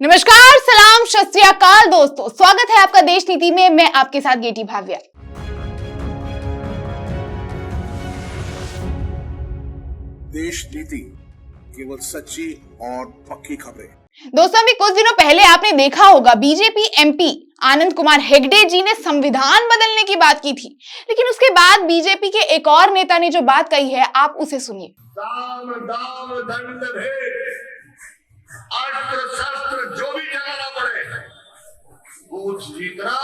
नमस्कार, सलाम, सत श्री अकाल दोस्तों, स्वागत है आपका देश नीति में। मैं आपके साथ गेटी भाव्या। देश नीति केवल सच्ची और पक्की खबरें। दोस्तों, अभी कुछ दिनों पहले आपने देखा होगा बीजेपी एमपी आनंद कुमार हेगड़े जी ने संविधान बदलने की बात की थी, लेकिन उसके बाद बीजेपी के एक और नेता ने जो बात कही है, आप उसे सुनिए। दाम दाम दंड भेद, अस्त्र शस्त्र जो भी चलाना पड़े, बूथ जीतना,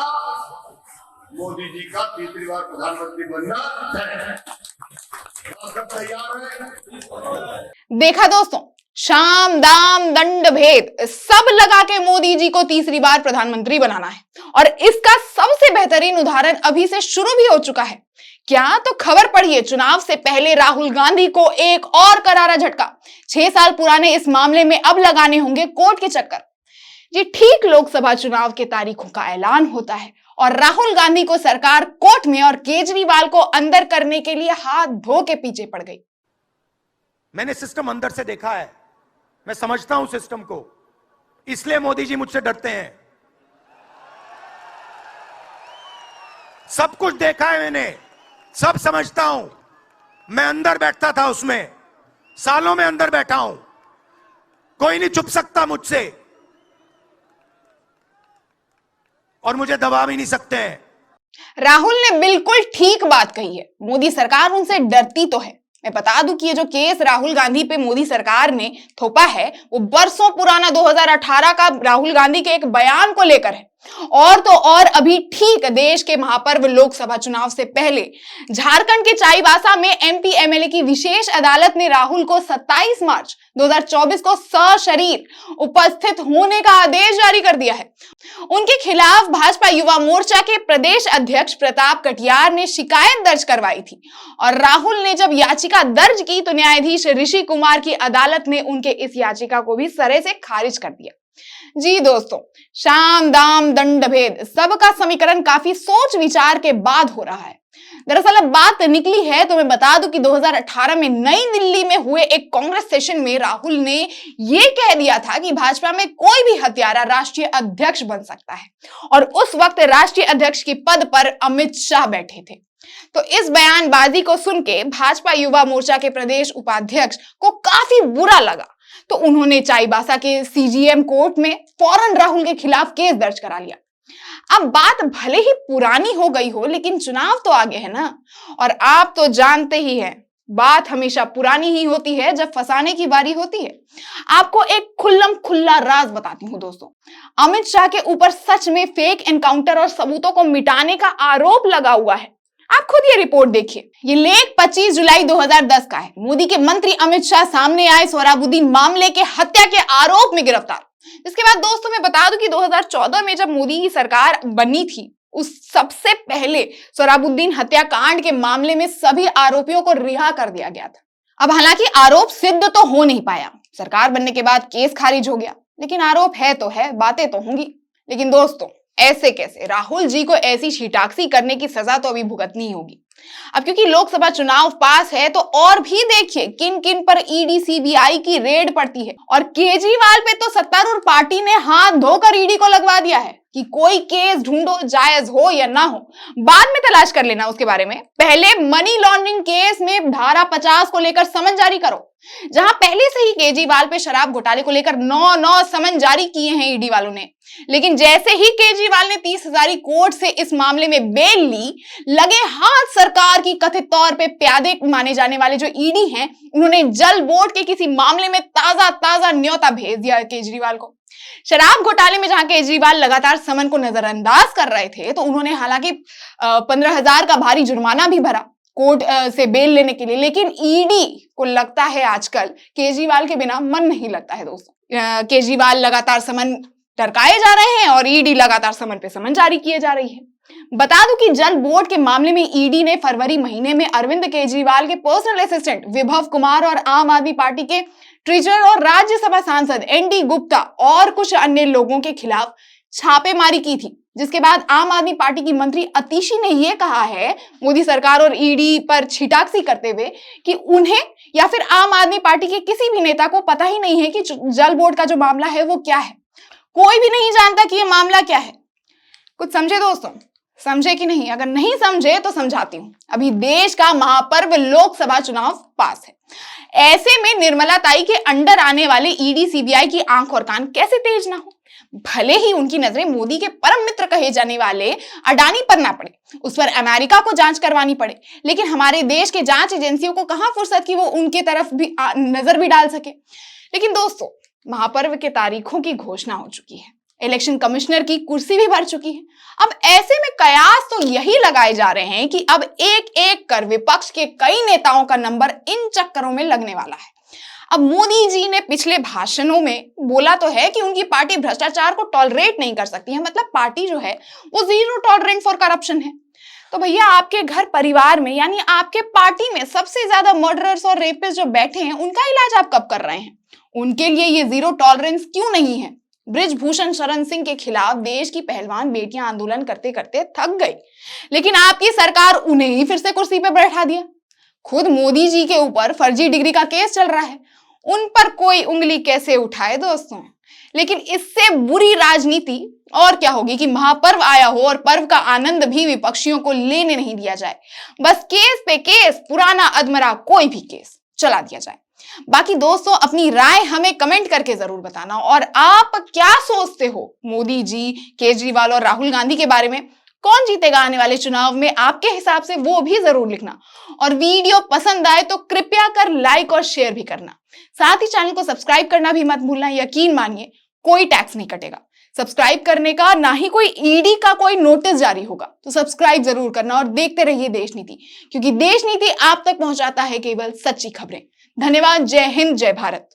मोदी जी का तीसरी बार प्रधानमंत्री बनना है। सब तैयार है? देखा दोस्तों, शाम दाम दंड भेद सब लगा के मोदी जी को तीसरी बार प्रधानमंत्री बनाना है, और इसका सबसे बेहतरीन उदाहरण अभी से शुरू भी हो चुका है। क्या तो खबर पढ़िए, चुनाव से पहले राहुल गांधी को एक और करारा झटका। 6 साल पुराने इस मामले में अब लगाने होंगे कोर्ट के चक्कर। जी, ठीक लोकसभा चुनाव के तारीखों का ऐलान होता है और राहुल गांधी को सरकार कोर्ट में और केजरीवाल को अंदर करने के लिए हाथ धो के पीछे पड़ गई। मैंने सिस्टम अंदर से देखा है, मैं समझता हूं सिस्टम को, इसलिए मोदी जी मुझसे डरते हैं। सब कुछ देखा है मैंने, सब समझता हूं। मैं अंदर बैठता था उसमें, सालों में अंदर बैठा हूं, कोई नहीं छुप सकता मुझसे और मुझे दबा भी नहीं सकते हैं। राहुल ने बिल्कुल ठीक बात कही है, मोदी सरकार उनसे डरती तो है। मैं बता दूं कि ये जो केस राहुल गांधी पे मोदी सरकार ने थोपा है, वो बरसों पुराना 2018 का राहुल गांधी के एक बयान को लेकर है। और तो और अभी ठीक देश के महापर्व लोकसभा चुनाव से पहले झारखंड के चाईबासा में एमपी एमएलए की विशेष अदालत ने राहुल को 27 मार्च 2024 को सशरीर उपस्थित होने का आदेश जारी कर दिया है। उनके खिलाफ भाजपा युवा मोर्चा के प्रदेश अध्यक्ष प्रताप कटियार ने शिकायत दर्ज करवाई थी, और राहुल ने जब याचिका दर्ज की तो न्यायाधीश ऋषि कुमार की अदालत ने उनके इस याचिका को भी सिरे से खारिज कर दिया। जी दोस्तों, शाम दाम दंड भेद सबका समीकरण काफी सोच विचार के बाद हो रहा है। दरअसल अब बात निकली है तो मैं बता दूं कि 2018 में नई दिल्ली में हुए एक कांग्रेस सेशन में राहुल ने यह कह दिया था कि भाजपा में कोई भी हत्यारा राष्ट्रीय अध्यक्ष बन सकता है, और उस वक्त राष्ट्रीय अध्यक्ष के पद पर अमित शाह बैठे थे। तो इस बयानबाजी को सुन के भाजपा युवा मोर्चा के प्रदेश उपाध्यक्ष को काफी बुरा लगा, तो उन्होंने चाईबासा के सीजीएम कोर्ट में फौरन राहुल के खिलाफ केस दर्ज करा लिया। अब बात भले ही पुरानी हो गई हो, लेकिन चुनाव तो आगे है ना, और आप तो जानते ही हैं, बात हमेशा पुरानी ही होती है जब फंसाने की बारी होती है। आपको एक खुल्लम खुल्ला राज बताती हूँ दोस्तों, अमित शाह के ऊपर सच में फेक एनकाउंटर और सबूतों को मिटाने का आरोप लगा हुआ है। आप खुद ये रिपोर्ट देखिए। ये लेख 25 जुलाई 2010 का है। मोदी के मंत्री अमित शाह सामने आए सोहराबुद्दीन मामले के हत्या के आरोप में गिरफ्तार। इसके बाद दोस्तों मैं बता दूं कि 2014 में जब मोदी की सरकार बनी थी, उस सबसे पहले सोहराबुद्दीन हत्याकांड के मामले में सभी आरोपियों को रिहा कर दिया गया था। अब हालांकि आरोप सिद्ध तो हो नहीं पाया, सरकार बनने के बाद केस खारिज हो गया, लेकिन आरोप है तो है, बातें तो होंगी। लेकिन दोस्तों, ऐसे कैसे राहुल जी को ऐसी छिटाक्सी करने की सजा तो अभी भुगतनी होगी। अब क्योंकि लोकसभा चुनाव पास है तो और भी देखिए किन किन पर ईडी सीबीआई की रेड पड़ती है, और केजरीवाल पे तो सत्तारूढ़ पार्टी ने हाथ धोकर ईडी को लगवा दिया है कि कोई केस ढूंढो, जायज हो या ना हो, बाद में तलाश कर लेना उसके बारे में। पहले मनी लॉन्ड्रिंग केस में धारा 50 को लेकर समन जारी करो, जहां पहले से ही केजरीवाल पे शराब घोटाले को लेकर 9 समन जारी किए हैं ईडी वालों ने। लेकिन जैसे ही केजरीवाल ने 30,000 कोर्ट से इस मामले में बेल ली, लगे हाथ सरकार की कथित तौर पे प्यादे माने जाने वाले जो ईडी हैं, उन्होंने जल बोर्ड के किसी मामले में ताजा न्योता भेज दिया केजरीवाल को। शराब घोटाले में जहां केजरीवाल लगातार समन को नजरअंदाज कर रहे थे, तो उन्होंने हालांकि 15,000 का भारी जुर्माना भी भरा कोर्ट से बेल लेने के लिए। लेकिन ईडी को लगता है आजकल केजरीवाल के बिना मन नहीं लगता है दोस्तों। केजरीवाल लगातार समन टरकाए जा रहे हैं और ईडी लगातार समन पे समन जारी किए जा रही है। बता दूं कि जल बोर्ड के मामले में ईडी ने फरवरी महीने में अरविंद केजरीवाल के पर्सनल असिस्टेंट विभव कुमार और आम आदमी पार्टी के ट्रेजरर और राज्यसभा सांसद एनडी गुप्ता और कुछ अन्य लोगों के खिलाफ छापेमारी की थी, जिसके बाद आम आदमी पार्टी की मंत्री अतिशी ने यह कहा है मोदी सरकार और ईडी पर छिटाक्सी करते हुए कि उन्हें या फिर आम आदमी पार्टी के किसी भी नेता को पता ही नहीं है कि जल बोर्ड का जो मामला है वो क्या है। कोई भी नहीं जानता कि ये मामला क्या है। कुछ समझे दोस्तों? समझे कि नहीं? अगर नहीं समझे तो समझाती हूं। अभी देश का महापर्व लोकसभा चुनाव पास है। ऐसे में निर्मला ताई के अंडर आने वाले ईडी सीबीआई की आंख और कान कैसे तेज ना हो। भले ही उनकी नजरें मोदी के परम मित्र कहे जाने वाले अडानी पर ना पड़े, उस पर अमेरिका को जांच करवानी पड़े, लेकिन हमारे देश के जांच एजेंसियों को कहां फुर्सत कि वो उनके तरफ भी नजर भी डाल सके। लेकिन दोस्तों, महापर्व के तारीखों की घोषणा हो चुकी है, इलेक्शन कमिश्नर की कुर्सी भी भर चुकी है। अब ऐसे में कयास तो यही लगाए जा रहे हैं कि अब एक एक कर विपक्ष के कई नेताओं का नंबर इन चक्करों में लगने वाला है। अब मोदी जी ने पिछले भाषणों में बोला तो है कि उनकी पार्टी भ्रष्टाचार को टॉलरेट नहीं कर सकती है, मतलब पार्टी जो है वो जीरो टॉलरेंट फॉर करप्शन है। तो भैया, आपके घर परिवार में यानी आपके पार्टी में सबसे ज्यादा मर्डरर्स और रेपिस्ट जो बैठे हैं, उनका इलाज आप कब कर रहे हैं? उनके लिए ये जीरो टॉलरेंस क्यों नहीं है? बृजभूषण शरण सिंह के खिलाफ देश की पहलवान बेटियां आंदोलन करते करते थक गई, लेकिन आपकी सरकार उन्हें ही फिर से कुर्सी पर बैठा दिया। खुद मोदी जी के ऊपर फर्जी डिग्री का केस चल रहा है, उन पर कोई उंगली कैसे उठाए दोस्तों। लेकिन इससे बुरी राजनीति और क्या होगी कि महापर्व आया हो और पर्व का आनंद भी विपक्षियों को लेने नहीं दिया जाए। बस केस पे केस, पुराना अधमरा कोई भी केस चला दिया जाए। बाकी दोस्तों, अपनी राय हमें कमेंट करके जरूर बताना, और आप क्या सोचते हो मोदी जी, केजरीवाल और राहुल गांधी के बारे में? कौन जीतेगा आने वाले चुनाव में आपके हिसाब से, वो भी जरूर लिखना। और वीडियो पसंद आए तो कृपया कर लाइक और शेयर भी करना। साथ ही चैनल को सब्सक्राइब करना भी मत भूलना। यकीन मानिए, कोई टैक्स नहीं कटेगा सब्सक्राइब करने का, ना ही कोई ईडी का कोई नोटिस जारी होगा। तो सब्सक्राइब जरूर करना और देखते रहिए देश नीति, क्योंकि देश नीति आप तक पहुंचाता है केवल सच्ची खबरें। धन्यवाद। जय हिंद, जय भारत।